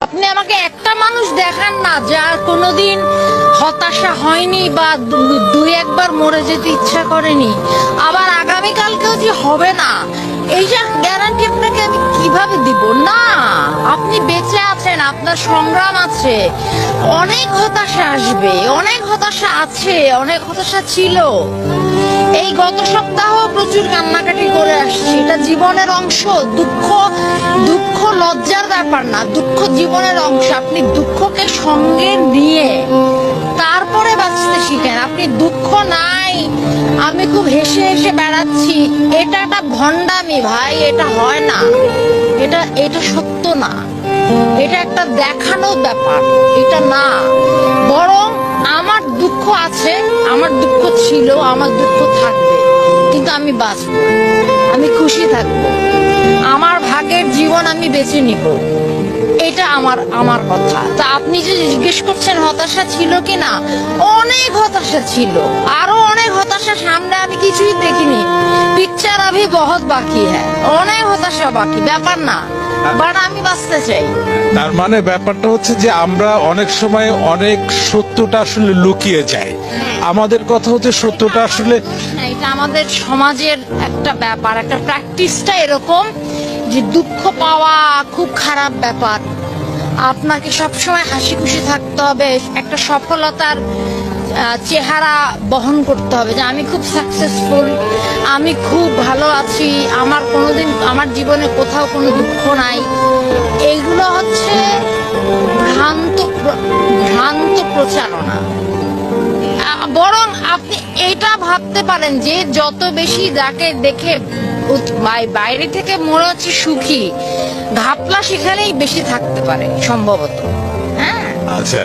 আপনি আমাকে একটা মানুষ দেখান না যার কোনোদিন হতাশা হয়নি বা দুই একবার মরে যেতে ইচ্ছা করেনি, আবার আগামীকালকেও যে হবে না এইটা গ্যারান্টি আপনাকে আমি কিভাবে দিব? না, আপনি বেঁচে আছেন, আপনার সংগ্রাম আছে, অনেক হতাশা আসবে, অনেক হতাশা আছে, অনেক হতাশা ছিল। এই গত সপ্তাহ প্রচুর কান্নাকাটি করে আসছি, এটা জীবনের অংশ। দুঃখ দুঃখ লজ্জার ব্যাপার না, দুঃখ জীবনের অংশ। আপনি দুঃখকে সঙ্গে নিয়ে তারপরে বাঁচতে শিখেন। আপনি দুঃখ নাই, আমি খুব হেসে হেসে বেড়াচ্ছি, এটা একটা ভণ্ডামি ভাই, এটা হয় না, এটা সত্য না, এটা একটা দেখানোর ব্যাপার, এটা না। বরং আমার দুঃখ আছে, আমার দুঃখ ছিল, আমার দুঃখ থাকবে, কিন্তু আমি বাঁচবো, আমি খুশি থাকবো, আমার ভাগের জীবন আমি বেছে নিব, এটা আমার কথা। তা আপনি যে জিজ্ঞেস করছেন হতাশা ছিল কিনা, অনেক হতাশা ছিল, আরো অনেক হতাশা সামনে, আমি কিছুই দেখিনি। পিকচার আভি বহুত বাকি হ্যাঁ, অনেক হতাশা বাকি, ব্যাপার না, বাট আমি বাঁচতে চাই। তার মানে ব্যাপারটা হচ্ছে যে আমরা অনেক সময় অনেক সত্যটা আসলে লুকিয়ে যাই। আমাদের কথা হচ্ছে সত্যটা আসলে এটা আমাদের সমাজের একটা ব্যাপার, একটা প্র্যাকটিসটা এরকম যে দুঃখ পাওয়া খুব খারাপ ব্যাপার। আপনাকে সবসময় হাসি খুশি থাকতে হবে, একটা সফলতার চেহারা বহন করতে হবে যে আমি খুব সাকসেসফুল, আমি খুব ভালো আছি, আমার কোনোদিন আমার জীবনে কোথাও কোনো দুঃখ নাই। এগুলো হচ্ছে ভ্রান্ত প্রচারণা। বরং আপনি এটা ভাবতে পারেন যে যত বেশি যাকে দেখে বাইরে থেকে মনে হচ্ছে সুখী, ঘাপলা সেখানেই বেশি থাকতে পারে সম্ভবত। হ্যাঁ, আচ্ছা।